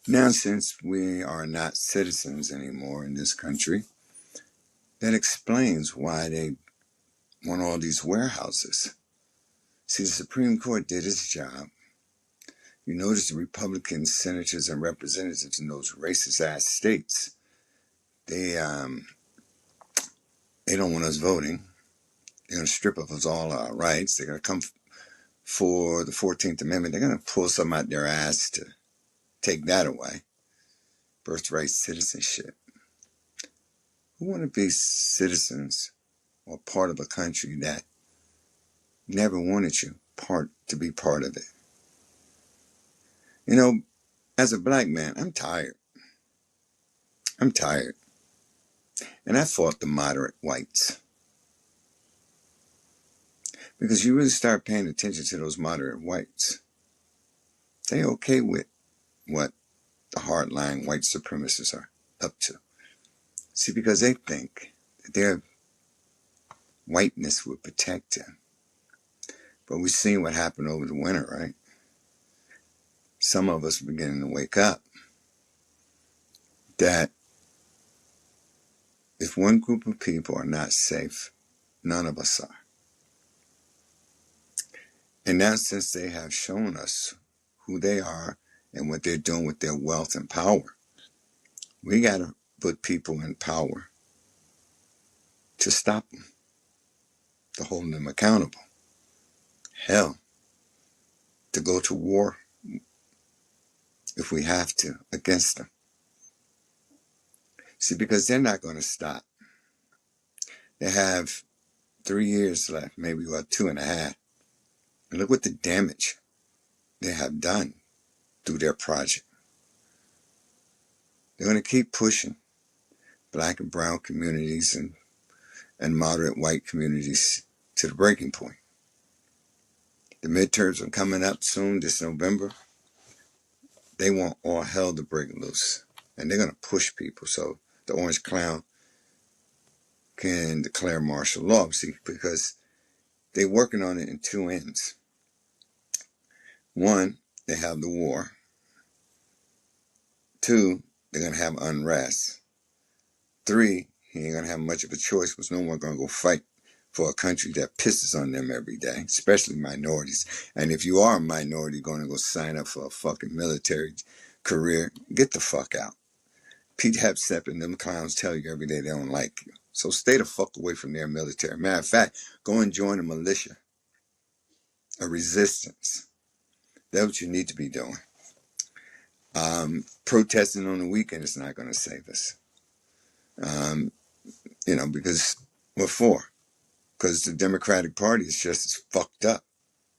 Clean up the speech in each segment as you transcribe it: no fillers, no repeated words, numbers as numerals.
Now, since we are not citizens anymore in this country, that explains why they want all these warehouses. See, the Supreme Court did its job. You notice the Republican senators and representatives in those racist ass states, they don't want us voting. They're going to strip of us all our rights. They're going to come for the 14th Amendment. They're going to pull something out their ass to take that away. Birthright citizenship. Who want to be citizens or part of a country that never wanted you to be part of it? You know, as a black man, I'm tired. I'm tired. And I fought the moderate whites. Because you really start paying attention to those moderate whites. They okay with what the hardline white supremacists are up to. See, because they think that their whiteness would protect them. But we've seen what happened over the winter, right? Some of us are beginning to wake up that if one group of people are not safe, none of us are. And now, since they have shown us who they are and what they're doing with their wealth and power, we got to put people in power to stop them, to hold them accountable. Hell, to go to war if we have to against them. See, because they're not going to stop. They have 3 years left, maybe 2.5. And look what the damage they have done through their project. They're going to keep pushing black and brown communities and moderate white communities to the breaking point. The midterms are coming up soon this November. They want all hell to break loose. And they're going to push people so the Orange Clown can declare martial law. See, because they're working on it in two ends. One, they have the war. Two, they're going to have unrest. Three, he ain't going to have much of a choice because no one's going to go fight for a country that pisses on them every day, especially minorities. And if you are a minority going to go sign up for a fucking military career, get the fuck out. Pete Hegseth and them clowns tell you every day they don't like you. So stay the fuck away from their military. Matter of fact, go and join a militia, a resistance. That's what you need to be doing. Protesting on the weekend is not going to save us. Because what for? Because the Democratic Party is just as fucked up.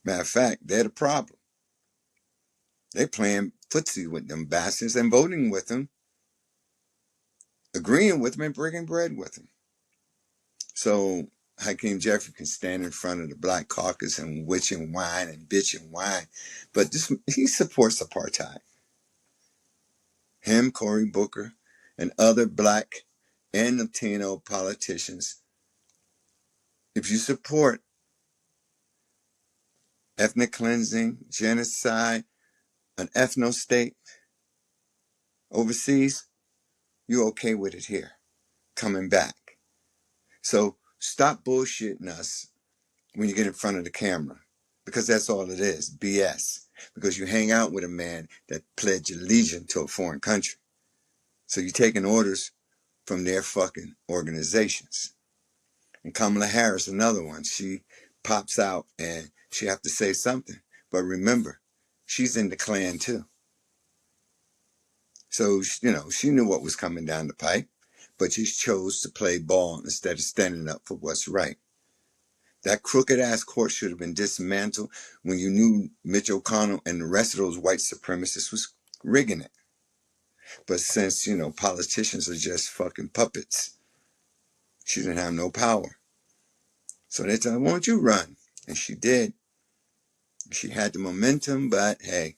Matter of fact, they're the problem. They playing footsie with them bastards and voting with them, agreeing with them and breaking bread with them. So Hakeem Jeffrey can stand in front of the Black Caucus and witch and whine and bitch and whine, but he supports apartheid. Him, Cory Booker, and other black and Latino politicians. If you support ethnic cleansing, genocide, an ethno-state overseas, you're okay with it here, coming back. So stop bullshitting us when you get in front of the camera, because that's all it is, BS. Because you hang out with a man that pledged allegiance to a foreign country. So you're taking orders from their fucking organizations. And Kamala Harris, another one, she pops out and she have to say something. But remember, she's in the Klan too. So, she knew what was coming down the pipe, but she chose to play ball instead of standing up for what's right. That crooked ass court should have been dismantled when you knew Mitch McConnell and the rest of those white supremacists was rigging it. But since, politicians are just fucking puppets, she didn't have no power. So they said, why don't you run? And she did. She had the momentum, but hey,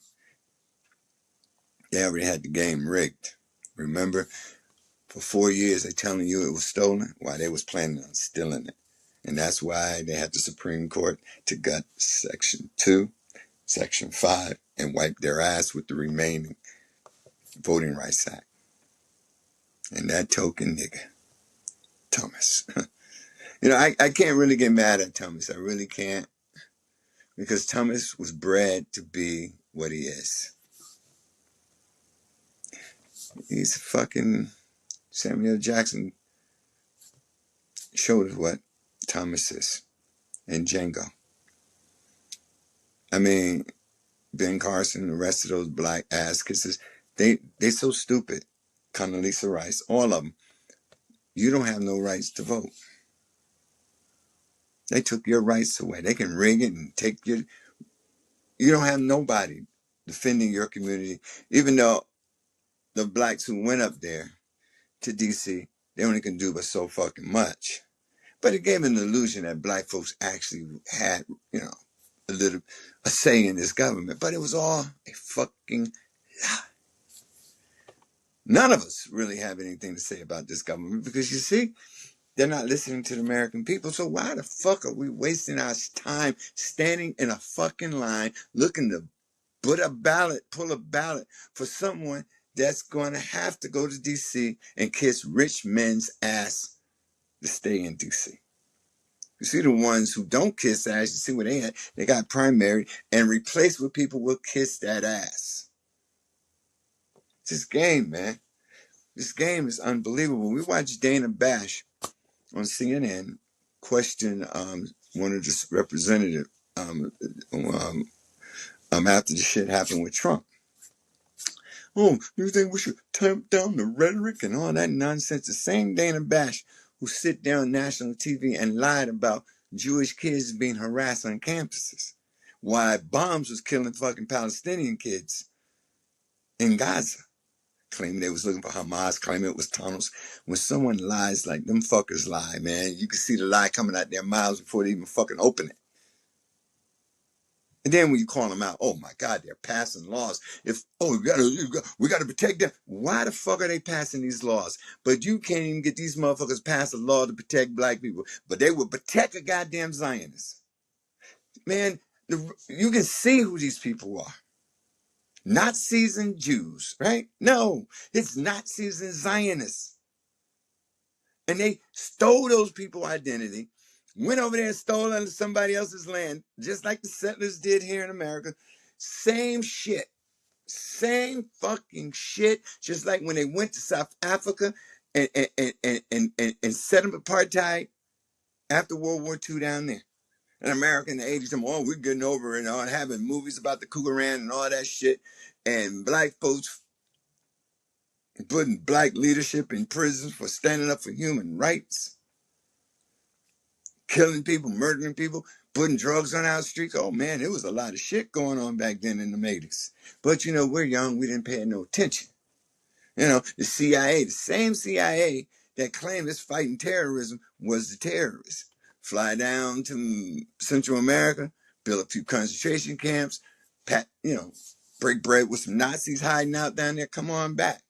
they already had the game rigged. Remember, for 4 years they're telling you it was stolen while they was planning on stealing it. And that's why they had the Supreme Court to gut Section 2, Section 5, and wipe their ass with the remaining Voting Rights Act. And that token nigga, Thomas. I can't really get mad at Thomas. I really can't. Because Thomas was bred to be what he is. He's fucking Samuel Jackson showed us what Thomas is. And Django. I mean, Ben Carson, the rest of those black ass kisses, they so stupid. Condoleezza Rice, all of them. You don't have no rights to vote. They took your rights away. They can rig it and take your... You don't have nobody defending your community. Even though the blacks who went up there to D.C., they only can do but so fucking much. But it gave an illusion that black folks actually had, a say in this government. But it was all a fucking lie. None of us really have anything to say about this government because, you see, they're not listening to the American people. So why the fuck are we wasting our time standing in a fucking line looking to pull a ballot for someone that's going to have to go to D.C. and kiss rich men's ass to stay in D.C.? You see the ones who don't kiss ass, you see what they had. They got primary and replaced with people who will kiss that ass. It's this game, man. This game is unbelievable. We watched Dana Bash on CNN question one of the representatives after the shit happened with Trump. Oh, you think we should tamp down the rhetoric and all that nonsense? The same Dana Bash who sit down on national TV and lied about Jewish kids being harassed on campuses. Why bombs was killing fucking Palestinian kids in Gaza. Claiming they was looking for Hamas, claiming it was tunnels. When someone lies like them fuckers lie, man, you can see the lie coming out their mouths before they even fucking open it. And then when you call them out, oh my God, they're passing laws. We gotta protect them. Why the fuck are they passing these laws? But you can't even get these motherfuckers pass a law to protect black people. But they will protect a goddamn Zionist. Man, you can see who these people are. Nazis and Jews, right? No, it's Nazis and Zionists. And they stole those people's identity, went over there and stole under somebody else's land, just like the settlers did here in America. Same shit. Same fucking shit. Just like when they went to South Africa and set up apartheid after World War II down there. And America in the 80s, we're getting over it and having movies about the Ku Klux and all that shit. And black folks putting black leadership in prisons for standing up for human rights. Killing people, murdering people, putting drugs on our streets. Oh man, it was a lot of shit going on back then in the 80s. But we're young, we didn't pay no attention. The CIA, the same CIA that claimed it's fighting terrorism was the terrorists. Fly down to Central America, build a few concentration camps, break bread with some Nazis hiding out down there, come on back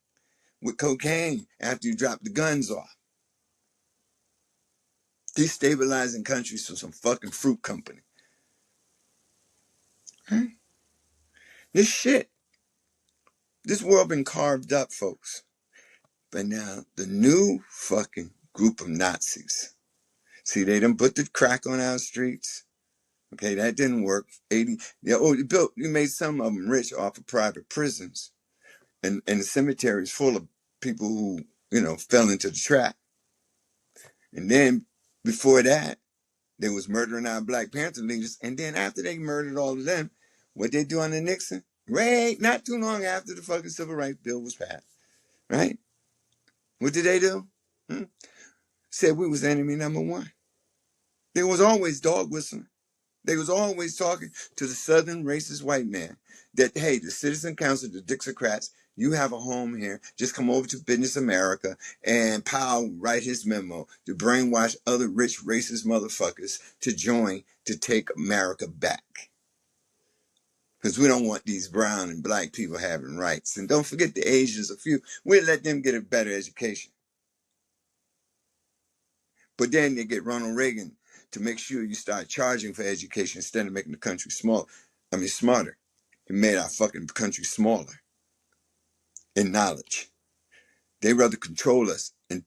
with cocaine after you drop the guns off. Destabilizing countries for some fucking fruit company. Huh? This world been carved up, folks. But now, the new fucking group of Nazis. See, they done put the crack on our streets. Okay, that didn't work. You made some of them rich off of private prisons. And the cemetery is full of people who, fell into the trap. And then, before that, they was murdering our Black Panther leaders. And then after they murdered all of them, what they do under Nixon? Right, not too long after the fucking Civil Rights Bill was passed. Right? What did they do? Said we was enemy number one. There was always dog whistling. They was always talking to the Southern racist white man that, hey, the Citizen Council, the Dixiecrats, you have a home here. Just come over to Business America and Powell write his memo to brainwash other rich racist motherfuckers to join to take America back. Because we don't want these brown and black people having rights. And don't forget the Asians, a few. We'll let them get a better education. But then they get Ronald Reagan to make sure you start charging for education instead of making the country smarter. He made our fucking country smaller. in knowledge. They rather control us, and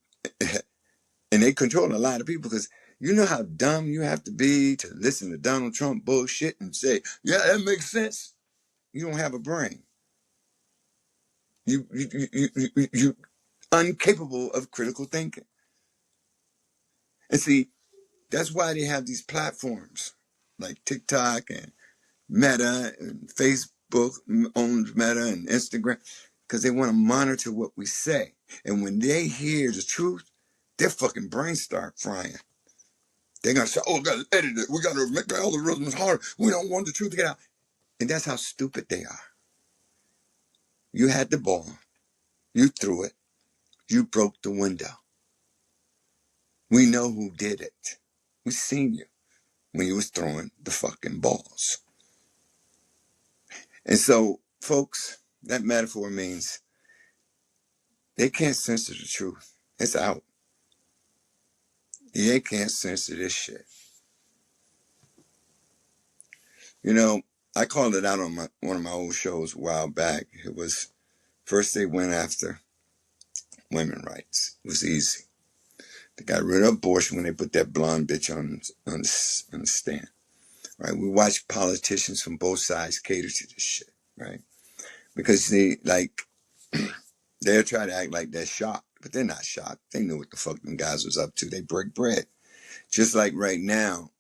they control a lot of people because you know how dumb you have to be to listen to Donald Trump bullshit and say, yeah, that makes sense. You don't have a brain. You incapable of critical thinking. And see, that's why they have these platforms like TikTok and Meta and Facebook owns Meta and Instagram because they want to monitor what we say. And when they hear the truth, their fucking brains start frying. They're going to say, oh, we got to edit it. We got to make the algorithms harder. We don't want the truth to get out. And that's how stupid they are. You had the ball. You threw it. You broke the window. We know who did it. We seen you when you was throwing the fucking balls. And so, folks, that metaphor means they can't censor the truth. It's out. They can't censor this shit. You know, I called it out on one of my old shows a while back. It was, first they went after women's rights. It was easy. They got rid of abortion when they put that blonde bitch on the stand. Right? We watch politicians from both sides cater to this shit, right? Because they'll try to act like they're shocked, but they're not shocked. They knew what the fuck them guys was up to. They break bread. Just like right now,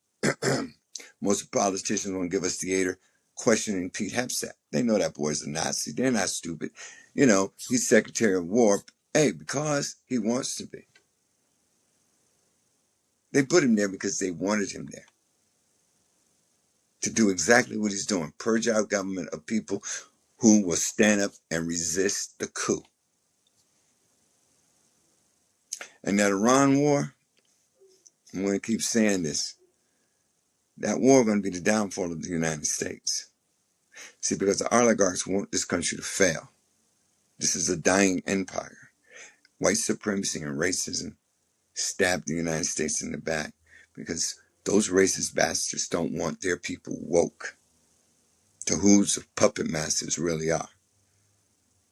most politicians want to give us theater questioning Pete Hegseth. They know that boy's a Nazi. They're not stupid. You know, he's Secretary of War. Hey, because he wants to be. They put him there because they wanted him there. To do exactly what he's doing. Purge our government of people who will stand up and resist the coup. And that Iran war, I'm going to keep saying this, that war is going to be the downfall of the United States. See, because the oligarchs want this country to fail. This is a dying empire. White supremacy and racism stabbed the United States in the back because those racist bastards don't want their people woke to whose the puppet masters really are.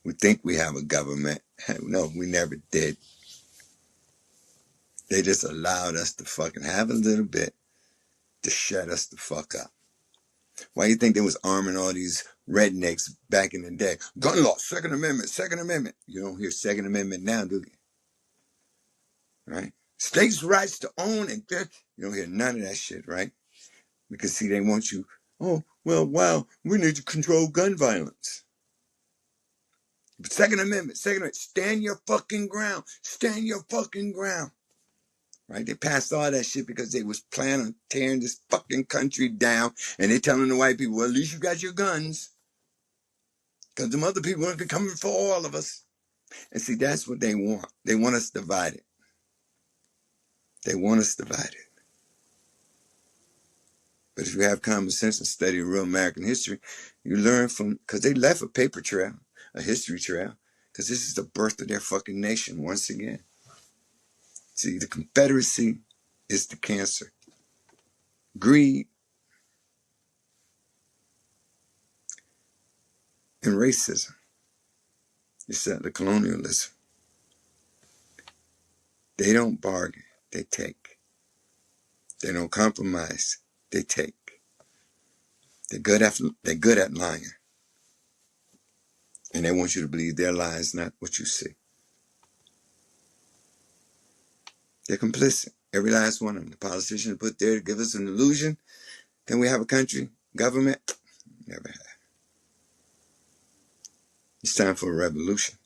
We think we have a government. No, we never did. They just allowed us to fucking have a little bit to shut us the fuck up. Why do you think they was arming all these rednecks back in the day? Gun law, Second Amendment, Second Amendment. You don't hear Second Amendment now, do you? Right? States' rights to own and you don't hear none of that shit, right? Because see, they want you, oh, well, wow, we need to control gun violence. Second Amendment, stand your fucking ground. Stand your fucking ground. Right? They passed all that shit because they was planning on tearing this fucking country down. And they telling the white people, well, at least you got your guns. Because them other people are coming for all of us. And see, that's what they want. They want us divided. They want us divided. But if you have common sense and study real American history, you learn from, because they left a paper trail, a history trail, because this is the birth of their fucking nation once again. See, the Confederacy is the cancer. Greed and racism. It's the colonialism. They don't bargain, they take. They don't compromise, they take. They're good at lying. And they want you to believe their lies, not what you see. They're complicit. Every last one of them. The politicians put there to give us an illusion. Can we have a country, government? Never have. It's time for a revolution.